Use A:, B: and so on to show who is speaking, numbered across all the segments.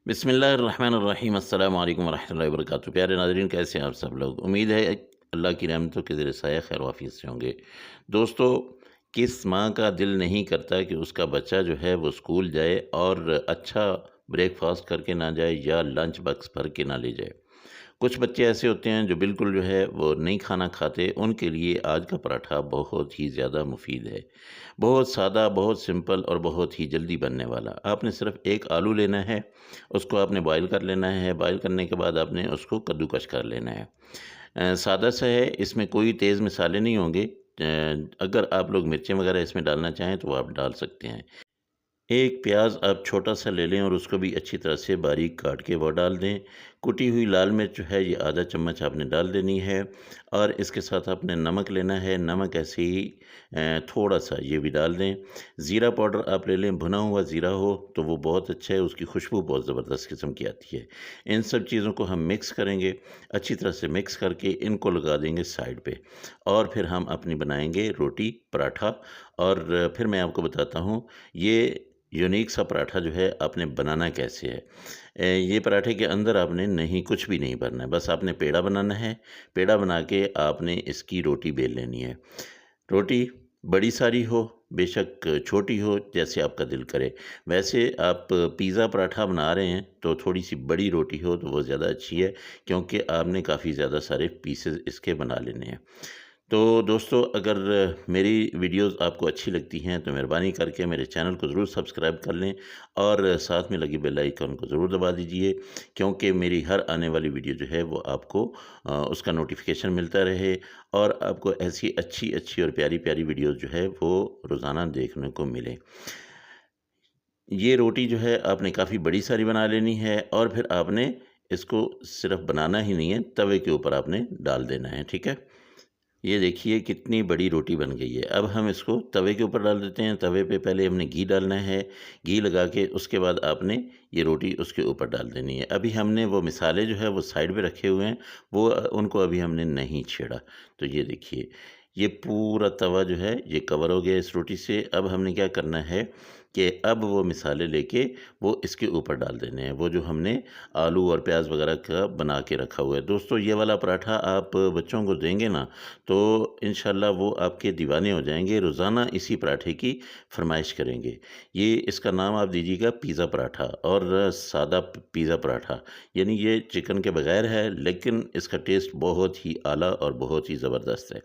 A: बिस्मिल्लाहिर्रहमानिर्रहीम अस्सलाम वालेकुम वरहमतुल्लाहि वबरकातुहू। प्यारे नाज़रीन, कैसे हैं आप सब लोग? उम्मीद है अल्लाह की रहमतों के ज़ेर साया खैर वाफ़ियत से होंगे। दोस्तों, किस माँ का दिल नहीं करता कि उसका बच्चा जो है वो स्कूल जाए और अच्छा ब्रेकफ़ास्ट करके ना जाए या लंच बॉक्स भर के ना ले जाए। कुछ बच्चे ऐसे होते हैं जो बिल्कुल जो है वो नहीं खाना खाते, उनके लिए आज का पराठा बहुत ही ज़्यादा मुफ़ीद है। बहुत सादा, बहुत सिंपल और बहुत ही जल्दी बनने वाला। आपने सिर्फ़ एक आलू लेना है, उसको आपने बॉयल कर लेना है, बॉयल करने के बाद आपने उसको कद्दूकस कर लेना है। सादा सा है, इसमें कोई तेज़ मसाले नहीं होंगे। अगर आप लोग मिर्चें वग़ैरह इसमें डालना चाहें तो वो आप डाल सकते हैं। एक प्याज़ आप छोटा-सा ले लें और उसको भी अच्छी तरह से बारीक काट के वो डाल दें। कुटी हुई लाल मिर्च जो है ये आधा चम्मच आपने डाल देनी है और इसके साथ आपने नमक लेना है, नमक ऐसे ही थोड़ा-सा ये भी डाल दें। ज़ीरा पाउडर आप ले लें, भुना हुआ ज़ीरा हो तो वो बहुत अच्छा है, उसकी खुशबू बहुत ज़बरदस्त किस्म की आती है। इन सब चीज़ों को हम मिक्स करेंगे, अच्छी तरह से मिक्स करके इनको लगा देंगे साइड पे और फिर हम अपनी बनाएँगे रोटी, पराठा और फिर मैं आपको बताता हूँ ये यूनिक सा पराठा जो है आपने बनाना कैसे है। ये पराठे के अंदर आपने नहीं कुछ भी नहीं भरना है, बस आपने पेड़ा बनाना है। पेड़ा बना के आपने इसकी रोटी बेल लेनी है। रोटी बड़ी सारी हो, बेशक छोटी हो, जैसे आपका दिल करे। वैसे आप पिज़्ज़ा पराठा बना रहे हैं तो थोड़ी-सी बड़ी रोटी हो तो वो ज़्यादा अच्छी है, क्योंकि आपने काफ़ी ज़्यादा सारे पीसेज़ इसके बना लेने हैं। तो दोस्तों, अगर मेरी वीडियोज़ आपको अच्छी लगती हैं तो मेहरबानी करके मेरे चैनल को ज़रूर सब्सक्राइब कर लें और साथ में लगी बेल आइकन को ज़रूर दबा दीजिए, क्योंकि मेरी हर आने वाली वीडियो जो है वो आपको उसका नोटिफिकेशन मिलता रहे और आपको ऐसी अच्छी-अच्छी और प्यारी-प्यारी वीडियोज़ जो है वो रोज़ाना देखने को मिले। ये रोटी जो है आपने काफ़ी बड़ी सारी बना लेनी है और फिर आपने इसको सिर्फ़ बनाना ही नहीं है, तवे के ऊपर आपने डाल देना है, ठीक है? ये देखिए कितनी बड़ी रोटी बन गई है। अब हम इसको तवे के ऊपर डाल देते हैं। तवे पे पहले हमने घी डालना है। घी लगा के उसके बाद आपने ये रोटी उसके ऊपर डाल देनी है। अभी हमने वो मसाले जो है वो साइड में रखे हुए हैं, वो उनको अभी हमने नहीं छेड़ा। तो ये देखिए, ये पूरा तवा जो है ये कवर हो गया इस रोटी से। अब हमने क्या करना है कि अब वो मसाले लेके वो इसके ऊपर डाल देने हैं, वो जो हमने आलू और प्याज़ वग़ैरह का बना के रखा हुआ है। दोस्तों, ये वाला पराठा आप बच्चों को देंगे ना तो इंशाल्लाह वो आपके दीवाने हो जाएँगे, रोज़ाना इसी पराठे की फ़रमाइश करेंगे। ये इसका नाम आप दीजिएगा पिज़्ज़ा पराठा और सादा पिज़्ज़ा पराठा, यानी ये चिकन के बगैर है, लेकिन इसका टेस्ट बहुत ही आला और बहुत ही ज़बरदस्त है।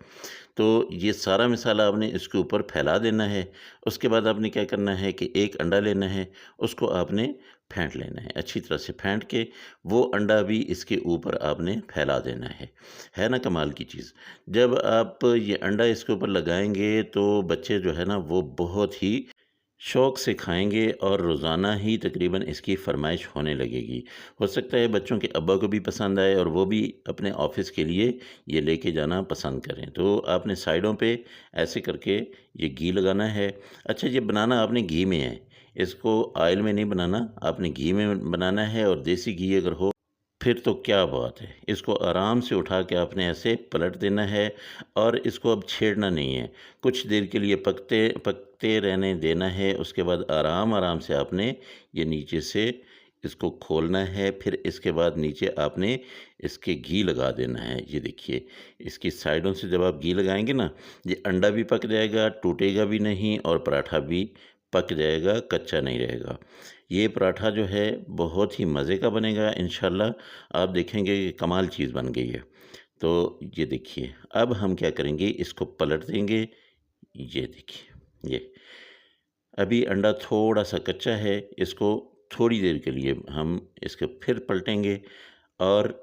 A: तो ये सारा मसाला आपने इसके ऊपर फैला देना है। उसके बाद आपने क्या करना है कि एक अंडा लेना है, उसको आपने फेंट लेना है। अच्छी तरह से फेंट के वो अंडा भी इसके ऊपर आपने फैला देना है। है ना कमाल की चीज़? जब आप ये अंडा इसके ऊपर लगाएँगे तो बच्चे जो है ना वो बहुत ही शौक़ से खाएँगे और रोज़ाना ही तकरीबन इसकी फ़रमाइश होने लगेगी। हो सकता है बच्चों के अब्बा को भी पसंद आए और वो भी अपने ऑफ़िस के लिए ये लेके जाना पसंद करें। तो आपने साइडों पे ऐसे करके ये घी लगाना है। अच्छा, ये बनाना आपने घी में है, इसको ऑयल में नहीं बनाना, आपने घी में बनाना है और देसी घी अगर हो फिर तो क्या बात है। इसको आराम से उठा के आपने ऐसे पलट देना है और इसको अब छेड़ना नहीं है। कुछ देर के लिए पकते पकते रहने देना है, उसके बाद आराम-आराम से आपने ये नीचे से इसको खोलना है, फिर इसके बाद नीचे आपने इसके घी लगा देना है। ये देखिए, इसकी साइडों से जब आप घी लगाएँगे ना, ये अंडा भी पक जाएगा, टूटेगा भी नहीं और पराठा भी पक जाएगा, कच्चा नहीं रहेगा। ये पराठा जो है बहुत ही मज़े का बनेगा इंशाल्लाह, आप देखेंगे कि कमाल चीज़ बन गई है। तो ये देखिए, अब हम क्या करेंगे, इसको पलट देंगे। ये देखिए, ये अभी अंडा थोड़ा-सा कच्चा है, इसको थोड़ी देर के लिए हम इसको फिर पलटेंगे और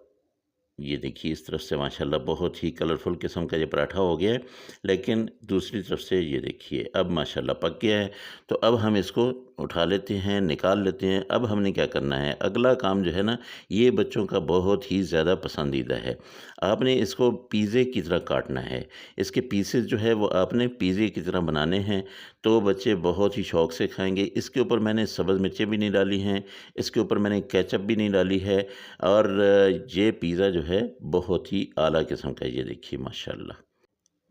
A: ये देखिए इस तरफ से माशाल्लाह बहुत ही कलरफुल किस्म का ये पराठा हो गया है। लेकिन दूसरी तरफ से ये देखिए अब माशाल्लाह पक गया है। तो अब हम इसको उठा लेते हैं, निकाल लेते हैं। अब हमने क्या करना है, अगला काम जो है ना, ये बच्चों का बहुत ही ज़्यादा पसंदीदा है। आपने इसको पिज़्ज़े की तरह काटना है। इसके पीसेस जो है वो आपने पिज़्ज़े की तरह बनाने हैं, तो बच्चे बहुत ही शौक़ से खाएँगे। इसके ऊपर मैंने सब्ज़ मिर्चें भी नहीं डाली हैं, इसके ऊपर मैंने केचप भी नहीं डाली है और ये पिज़्ज़ा जो है बहुत ही आला किस्म का है। ये देखिए माशाल्लाह।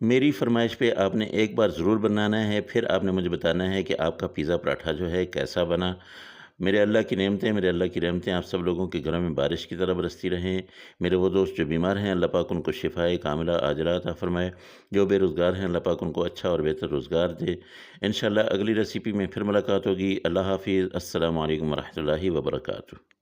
A: मेरी फ़रमाइश पे आपने एक बार ज़रूर बनाना है, फिर आपने मुझे बताना है कि आपका पिज़्ज़ा पराठा जो है कैसा बना। मेरे अल्लाह की नेमतें, मेरे अल्लाह की रहमतें आप सब लोगों के घरों में बारिश की तरह बरसती रहें। मेरे वो दोस्त जो बीमार हैं, अल्लाह पाक उनको शिफ़ाए कामिला आजिला अता फ़रमाए। जो बेरोज़गार हैं, अल्लाह पाक उनको अच्छा और बेहतर रोज़गार दे। इंशाअल्लाह अगली रेसिपी में फिर मुलाकात होगी। अल्लाह हाफ़िज़। अस्सलामु अलैकुम व रहमतुल्लाहि व बरकातुहू।